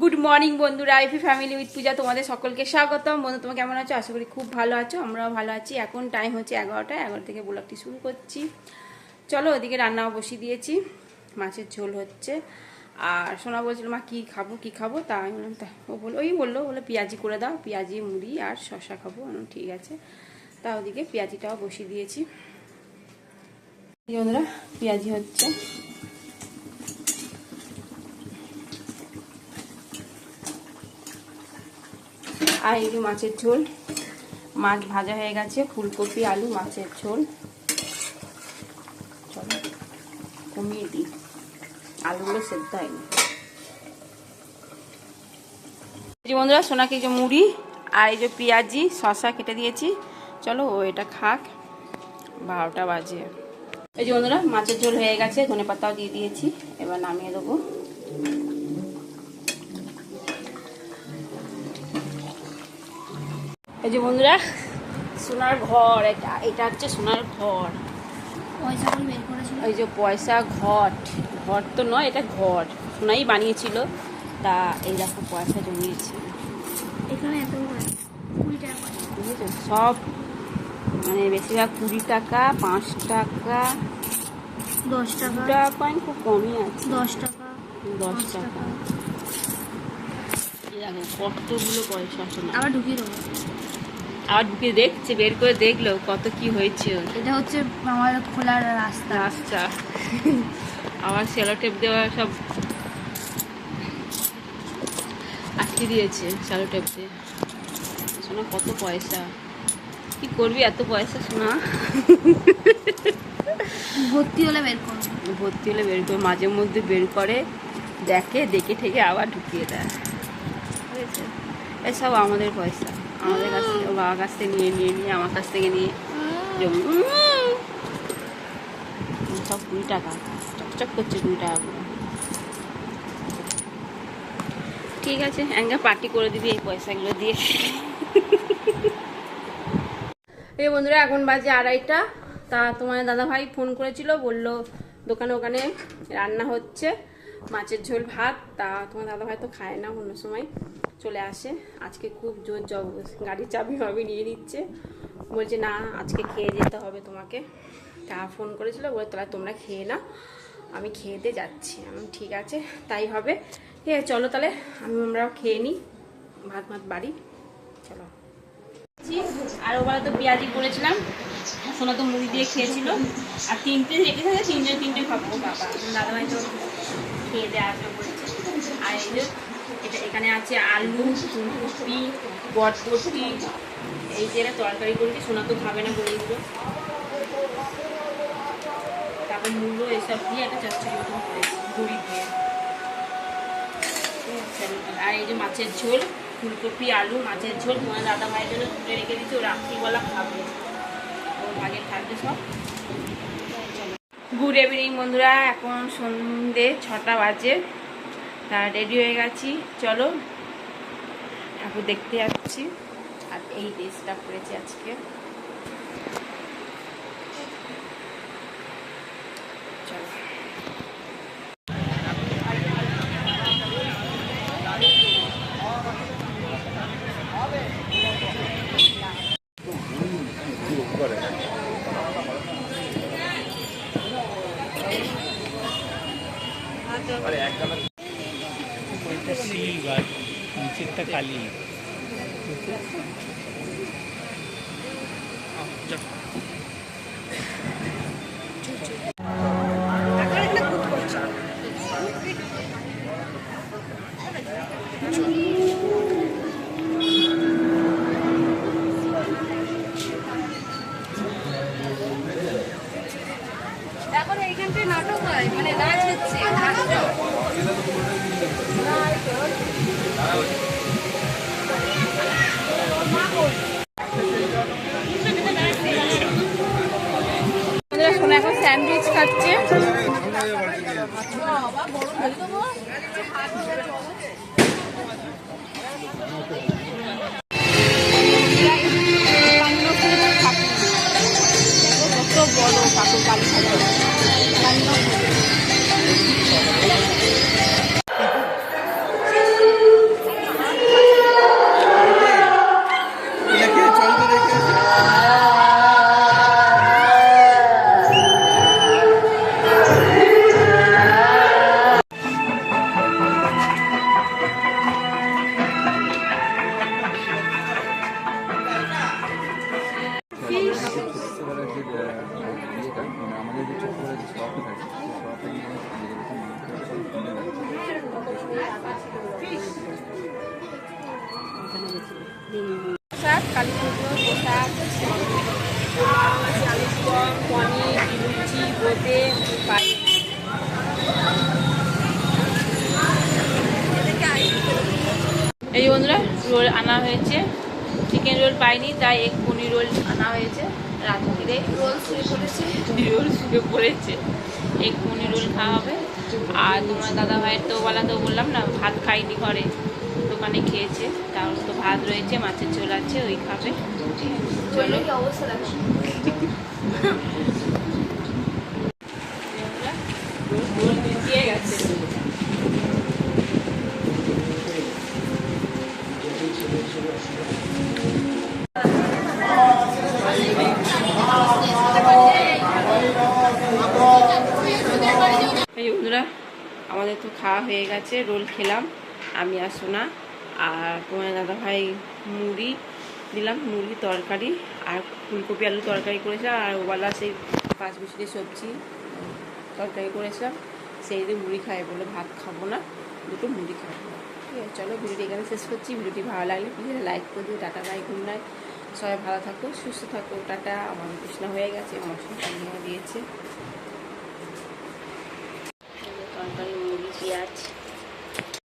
Good morning বন্ধুরা, IP family with পূজা তোমাদের সকলকে স্বাগতম। বন্ধু তোমরা কেমন আছো? আশা করি খুব ভালো আছো, আমরাও ভালো আছি। এখন টাইম হচ্ছে 11টা, 11 থেকে ব্লগটি শুরু করছি। চলো, ওদিকে রান্নাও বসিয়ে দিয়েছি, মাছের ঝোল হচ্ছে। আর সোনা বলছিল মা কী খাবো, তা আমি বললাম তা ও বললো পেঁয়াজি করে দাও, পেঁয়াজি মুড়ি আর শশা খাবো। ঠিক আছে, তা ওদিকে পেঁয়াজিটাও বসিয়ে দিয়েছি। বন্ধুরা পেঁয়াজি হচ্ছে, আর এই যে মাছের ঝোল, মাছ ভাজা হয়ে গেছে, ফুলকপি আলু মাছের ঝোল। চলো কমিয়ে দিই, আলুগুলো সেদ্ধ হয়নি। এই যে বন্ধুরা সোনাকে এই যে মুড়ি আর এই যে পেঁয়াজি শশা কেটে দিয়েছি। চলো ও এটা খাক, 12টা বাজে। এই যে বন্ধুরা মাছের ঝোল হয়ে গেছে, ধনে পাতাও দিয়ে দিয়েছি, এবার নামিয়ে দেবো। এই যে বন্ধুরা সোনার ঘর, এটা হচ্ছে সোনার ঘর। ওই যে পয়সা ঘর তো নয়, এটা ঘর সোনাই বানিয়েছিল। তা এই দেখো পয়সা জমিয়েছে এখানে, এত 20 টাকা বুঝেছো, সব মানে বেশিরভাগ 20 টাকা, 5 টাকা, 10 টাকা কয়েন খুব কমই আছে, 10 টাকা। দেখো কতগুলো পয়সা সোনা। আবার ঢুকিয়ে দেবো, আবার ঢুকে দেখছে, বের করে দেখলো কত কি হয়েছে। এটা হচ্ছে আমার খোলার রাস্তা আবার সেলো টেপ দেওয়া সব আটকে দিয়েছে সেলো টেপ দিয়ে। শোনা কত পয়সা, কি করবি এত পয়সা শোনা? ভর্তি হলে বের করে, মাঝে মধ্যে বের করে দেখে ঠেকে আবার ঢুকিয়ে দেয়। বুঝেছে, এসব আমাদের পয়সা, আমাদের কাছ থেকে, বাবার কাছ থেকে নিয়ে আমার কাছ থেকে নিয়ে সব 20 টাকা চকচক করছে, 20 টাকা করে। ঠিক আছে, একটা পার্টি করে দিবি এই পয়সাগুলো দিয়ে। এই বন্ধুরা এখন বাজে 2:30টা। তা তোমার দাদা ভাই ফোন করেছিল, বললো ওখানে রান্না হচ্ছে মাছের ঝোল ভাত। তা তোমার দাদা ভাই তো খায় না, অন্য সময় চলে আসে, আজকে খুব জোর গাড়ির চাবি নিয়ে নিচ্ছে, বলছে না আজকে খেয়ে যেতে হবে তোমাকে। তা ফোন করেছিল, বলে তাহলে তোমরা খেয়ে না, আমি খেয়ে দিয়ে যাচ্ছি। আমি ঠিক আছে তাই হবে, ঠিক আছে চলো তাহলে আমরাও খেয়ে নিই, ভাত বাড়ি চলো। আর ওবার তো পেঁয়াজি করেছিলাম, সোনা তো মুড়ি দিয়ে খেয়েছিল, আর 3টে রেখে থাকে, 3টে খাবো। বাবা দাদাভাই তো খেয়ে দিয়ে আসবে বলেছে। আর এই যে এখানে আছে আলু, ফুলকপি, বটবটি, এই যে তরকারি করেছি, সোনা তো খাবে না বলে দিল। তারপর মূলো এসব দিয়ে একটা চচ্চড়ি মতন করেছি গুঁড়ি দিয়ে। আর এই যে মাছের ঝোল, ফুলকপি আলু মাছের ঝোল তোমার দাদা ভাইয়ের জন্য তুলে রেখে দিচ্ছি, ও রাত্রিবেলা খাবে, ওর ভাগে থাকবে সব। গুড ইভিনিং বন্ধুরা, এখন সন্ধ্যে 6টা বাজে। তা রেডি হয়ে গেছি, চলো ঠাকুর দেখতে যাচ্ছি। আর এই ড্রেসটা পরেছি আজকে। চলো নিচেরটা খালি। এখন এইখানটায় নাটক হয়, মানে নাচ হচ্ছে, সোনা এখন স্যান্ডউইচ খাচ্ছে। বন্ধুরা রোল আনা হয়েছে, চিকেন রোল পাইনি তাই এক পনির রোল আনা হয়েছে। রাত্রিরে রোল শুয়ে পড়েছে। রোল শুয়ে পড়েছে, এক পনির রোল খাওয়া হবে। আর তোমার দাদা ভাইয়ের তো বললাম না ভাত খাইনি, ঘরে দোকানে খেয়েছে, তার তো ভাত রয়েছে, মাছের ঝোল আছে, ওই খাবে। চলো কি অবস্থা দেখো। রোল মিশিয়ে গেছে। এই বন্ধুরা আমাদের তো খাওয়া হয়ে গেছে, রোল খেলাম আমি আর সোনা। আর তোমার দাদা ভাই মুড়ি দিলাম, মুড়ি তরকারি আর ফুলকপি আলু তরকারি করেছিলাম, আর ওবেলা সেই 5 মিশিয়ে সবজি তরকারি করেছিলাম, সেই দিয়ে মুড়ি খাই বলে ভাত খাবো না, দুটো মুড়ি খাবো। ঠিক আছে, চলো ভিডিওটি এখানে শেষ করছি। ভিডিওটি ভালো লাগলে প্লিজ লাইক করে দিও। টাটা বাই, গুড নাইট, সবাই ভালো থাকো, সুস্থ থাকো, টাটা। আমার কৃষ্ণা হয়ে গেছে, মশলা দিয়েছে তরকারি, মুড়ি, পেঁয়াজ।